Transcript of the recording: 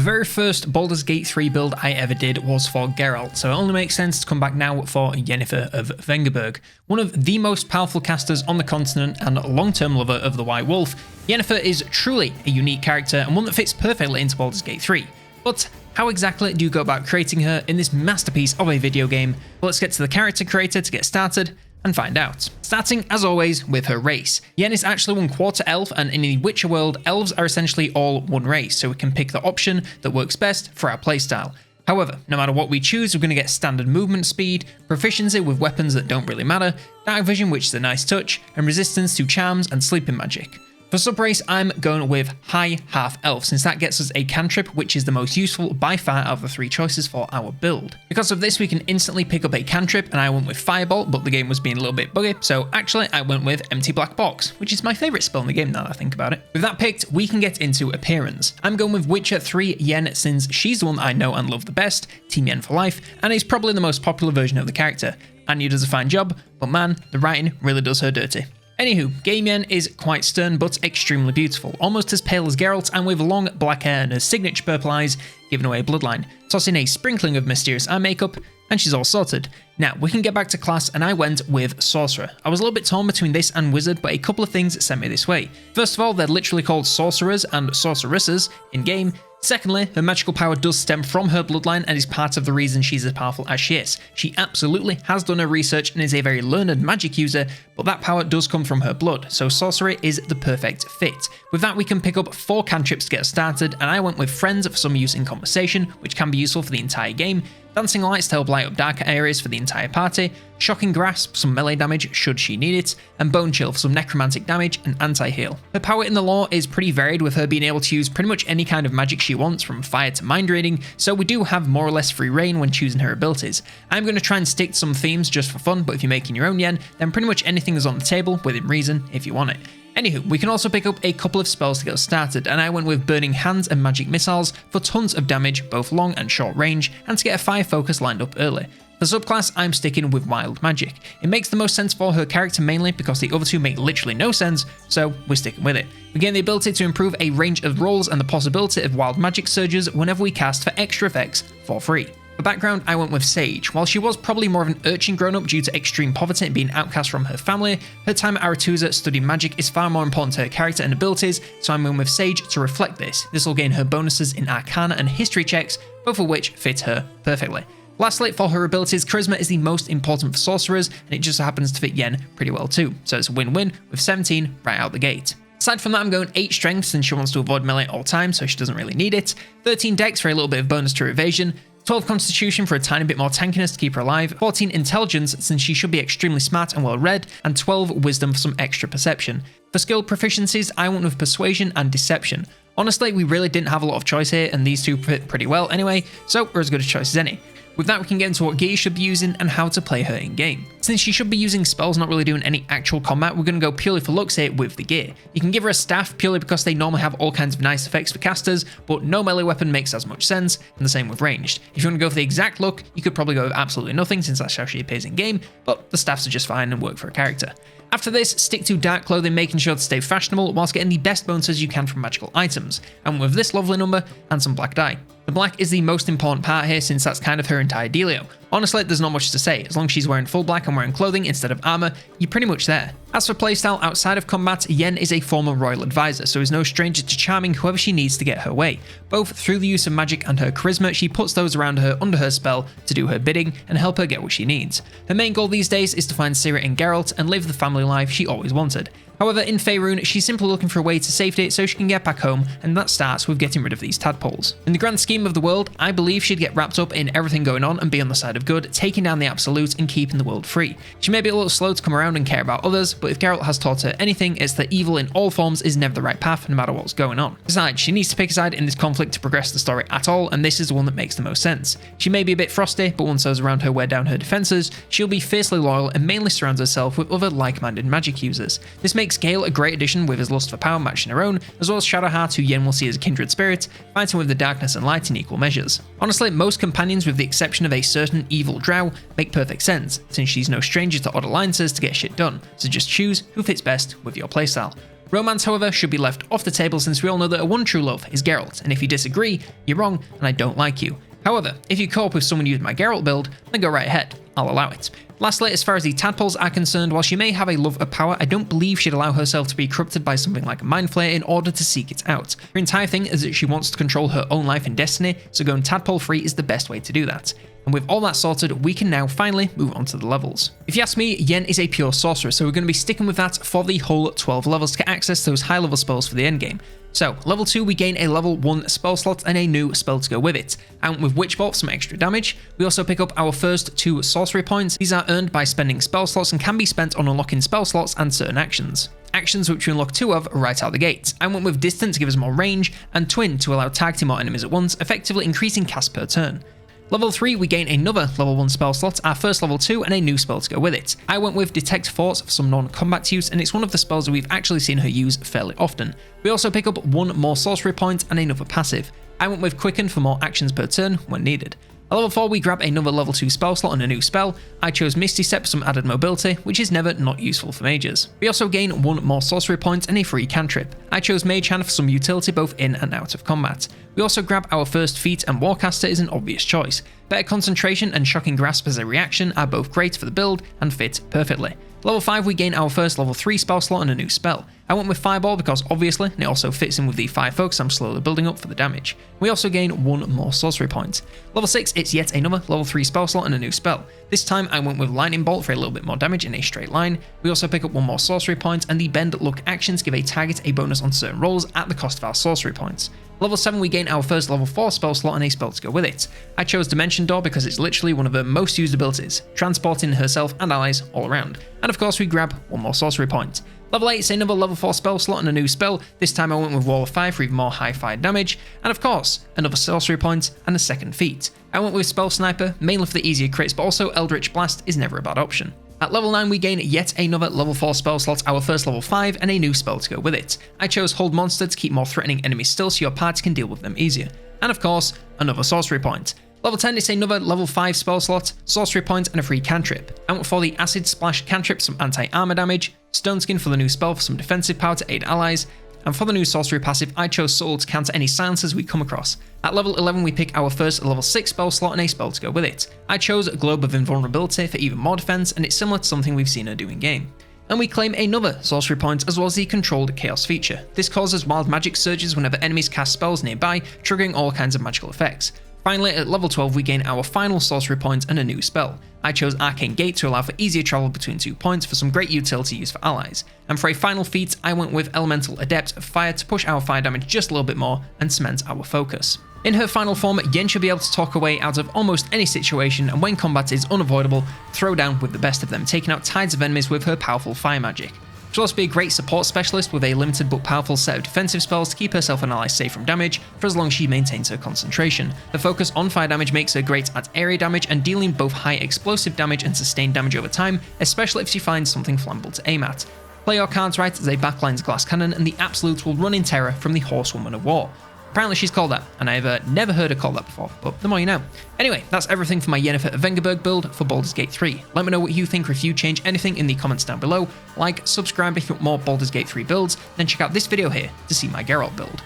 very first Baldur's Gate 3 build I ever did was for Geralt, so it only makes sense to come back now for Yennefer of Vengerberg. One of the most powerful casters on the continent and a long-term lover of the White Wolf, Yennefer is truly a unique character and one that fits perfectly into Baldur's Gate 3. But how exactly do you go about creating her in this masterpiece of a video game? Well, let's get to the character creator to get started and find out. Starting, as always, with her race. Yen is actually 1/4 elf, and in the Witcher world, elves are essentially all one race, so we can pick the option that works best for our playstyle. However, no matter what we choose, we're going to get standard movement speed, proficiency with weapons that don't really matter, dark vision, which is a nice touch, and resistance to charms and sleeping magic. For subrace, I'm going with High Half Elf, since that gets us a cantrip, which is the most useful by far out of the 3 choices for our build. Because of this, we can instantly pick up a cantrip, and I went with Firebolt, but the game was being a little bit buggy, so actually I went with Empty Black Box, which is my favourite spell in the game now that I think about it. With that picked, we can get into appearance. I'm going with Witcher 3 Yen, since she's the one that I know and love the best, Team Yen for life, and is probably the most popular version of the character. Anya does a fine job, but man, the writing really does her dirty. Anywho, Game Yen is quite stern but extremely beautiful, almost as pale as Geralt and with long black hair and her signature purple eyes giving away bloodline. Toss in a sprinkling of mysterious eye makeup and she's all sorted. Now, we can get back to class and I went with Sorcerer. I was a little bit torn between this and Wizard, but a couple of things sent me this way. First of all, they're literally called Sorcerers and Sorceresses in game. Secondly, her magical power does stem from her bloodline and is part of the reason she's as powerful as she is. She absolutely has done her research and is a very learned magic user, but that power does come from her blood, so sorcery is the perfect fit. With that, we can pick up 4 cantrips to get started, and I went with Friends for some use in conversation, which can be useful for the entire game, Dancing Lights to help light up darker areas for the entire party, Shocking Grasp, some melee damage should she need it, and Bone Chill for some necromantic damage and anti-heal. Her power in the lore is pretty varied, with her being able to use pretty much any kind of magic she wants, from fire to mind reading, so we do have more or less free reign when choosing her abilities. I'm going to try and stick to some themes just for fun, but if you're making your own Yen, then pretty much anything is on the table, within reason, if you want it. Anywho, we can also pick up a couple of spells to get us started, and I went with Burning Hands and Magic Missiles for tons of damage, both long and short range, and to get a fire focus lined up early. For subclass, I'm sticking with Wild Magic. It makes the most sense for her character mainly because the other two make literally no sense, so we're sticking with it. We gain the ability to improve a range of rolls and the possibility of Wild Magic surges whenever we cast for extra effects for free. For background, I went with Sage. While she was probably more of an urchin grown up due to extreme poverty and being outcast from her family, her time at Aretuza studying magic is far more important to her character and abilities, so I'm going with Sage to reflect this. This will gain her bonuses in Arcana and History checks, both of which fit her perfectly. Lastly, for her abilities, Charisma is the most important for sorcerers, and it just happens to fit Yen pretty well too, so it's a win-win with 17 right out the gate. Aside from that, I'm going 8 Strength since she wants to avoid melee all time, so she doesn't really need it, 13 Dex for a little bit of bonus to her evasion, 12 Constitution for a tiny bit more tankiness to keep her alive, 14 Intelligence since she should be extremely smart and well read, and 12 Wisdom for some extra perception. For skill proficiencies, I went with Persuasion and Deception. Honestly, we really didn't have a lot of choice here, and these two fit pretty well anyway, so we're as good a choice as any. With that, we can get into what gear you should be using and how to play her in game. Since she should be using spells not really doing any actual combat, we're going to go purely for looks here with the gear. You can give her a staff purely because they normally have all kinds of nice effects for casters, but no melee weapon makes as much sense, and the same with ranged. If you want to go for the exact look, you could probably go with absolutely nothing since that's how she appears in game, but the staffs are just fine and work for a character. After this, stick to dark clothing, making sure to stay fashionable whilst getting the best bonuses you can from magical items, and with this lovely number and some black dye. The black is the most important part here since that's kind of her entire dealio. Honestly, there's not much to say. As long as she's wearing full black and wearing clothing instead of armor, you're pretty much there. As for playstyle outside of combat, Yen is a former royal advisor, so is no stranger to charming whoever she needs to get her way. Both through the use of magic and her charisma, she puts those around her under her spell to do her bidding and help her get what she needs. Her main goal these days is to find Ciri and Geralt and live the family life she always wanted. However, in Faerun, she's simply looking for a way to safety so she can get back home, and that starts with getting rid of these tadpoles. In the grand scheme of the world, I believe she'd get wrapped up in everything going on and be on the side of good, taking down the absolute and keeping the world free. She may be a little slow to come around and care about others, but if Geralt has taught her anything, it's that evil in all forms is never the right path no matter what's going on. Besides, she needs to pick a side in this conflict to progress the story at all, and this is the one that makes the most sense. She may be a bit frosty, but once those around her wear down her defenses, she'll be fiercely loyal and mainly surrounds herself with other like-minded magic users. This makes Gale a great addition with his lust for power matching her own, as well as Shadowheart, who Yen will see as a kindred spirit, fighting with the darkness and light in equal measures. Honestly, most companions with the exception of a certain evil drow make perfect sense, since she's no stranger to odd alliances to get shit done, so just choose who fits best with your playstyle. Romance, however, should be left off the table since we all know that a one true love is Geralt, and if you disagree, you're wrong and I don't like you. However, if you co-op with someone using my Geralt build, then go right ahead, I'll allow it. Lastly, as far as the tadpoles are concerned, while she may have a love of power, I don't believe she'd allow herself to be corrupted by something like a mind flayer in order to seek it out. Her entire thing is that she wants to control her own life and destiny, so going tadpole free is the best way to do that. And with all that sorted, we can now finally move on to the levels. If you ask me, Yen is a pure sorcerer, so we're going to be sticking with that for the whole 12 levels to get access to those high level spells for the endgame. So, level 2 we gain a level 1 spell slot and a new spell to go with it, and with Witchbolt some extra damage. We also pick up our first 2 sorcery points. These are earned by spending spell slots and can be spent on unlocking spell slots and certain actions. Actions which we unlock 2 of right out the gate. I went with Distant to give us more range, and Twin to allow tag to more enemies at once, effectively increasing cast per turn. Level 3 we gain another level 1 spell slot, our first level 2 and a new spell to go with it. I went with Detect Force for some non-combat use, and it's one of the spells that we've actually seen her use fairly often. We also pick up 1 more sorcery point and another passive. I went with Quicken for more actions per turn when needed. At level 4 we grab another level 2 spell slot and a new spell. I chose Misty Step for some added mobility, which is never not useful for mages. We also gain 1 more sorcery point and a free cantrip. I chose Mage Hand for some utility both in and out of combat. We also grab our first feat, and Warcaster is an obvious choice. Better concentration and Shocking Grasp as a reaction are both great for the build and fit perfectly. Level 5 we gain our first level 3 spell slot and a new spell. I went with Fireball because obviously it also fits in with the 5 focus I'm slowly building up for the damage. We also gain 1 more sorcery point. Level 6 it's yet another level 3 spell slot and a new spell. This time I went with Lightning Bolt for a little bit more damage in a straight line. We also pick up 1 more sorcery point, and the Bend Look actions give a target a bonus on certain rolls at the cost of our sorcery points. Level 7 we gain our first level 4 spell slot and a spell to go with it. I chose Dimension Door because it's literally one of her most used abilities, transporting herself and allies all around. And of course we grab 1 more sorcery point. Level 8 is another level 4 spell slot and a new spell. This time I went with Wall of Fire for even more high fire damage, and of course another sorcery point and a second feat. I went with Spell Sniper, mainly for the easier crits, but also Eldritch Blast is never a bad option. At level 9 we gain yet another level 4 spell slot, our first level 5 and a new spell to go with it. I chose Hold Monster to keep more threatening enemies still so your party can deal with them easier. And of course, another sorcery point. Level 10 is another level 5 spell slot, sorcery point and a free cantrip. I went for the Acid Splash cantrip for some anti-armor damage, Stone Skin for the new spell for some defensive power to aid allies, and for the new sorcery passive I chose Soul to counter any silencers we come across. At level 11 we pick our first level 6 spell slot and a spell to go with it. I chose Globe of Invulnerability for even more defense, and it's similar to something we've seen her do in game. And we claim another sorcery point as well as the controlled chaos feature. This causes wild magic surges whenever enemies cast spells nearby, triggering all kinds of magical effects. Finally, at level 12 we gain our final sorcery point and a new spell. I chose Arcane Gate to allow for easier travel between 2 points for some great utility use for allies. And for a final feat, I went with Elemental Adept of Fire to push our fire damage just a little bit more and cement our focus. In her final form, Yen should be able to talk her way out of almost any situation, and when combat is unavoidable, throw down with the best of them, taking out tides of enemies with her powerful fire magic. She'll also be a great support specialist with a limited but powerful set of defensive spells to keep herself and allies safe from damage for as long as she maintains her concentration. The focus on fire damage makes her great at area damage and dealing both high explosive damage and sustained damage over time, especially if she finds something flammable to aim at. Play your cards right as a backline's glass cannon, and the Absolute will run in terror from the Horsewoman of War. Apparently she's called that, and I've never heard her called that before, but the more you know. Anyway, that's everything for my Yennefer Vengerberg build for Baldur's Gate 3. Let me know what you think, or if you change anything in the comments down below. Like, subscribe if you want more Baldur's Gate 3 builds, then check out this video here to see my Geralt build.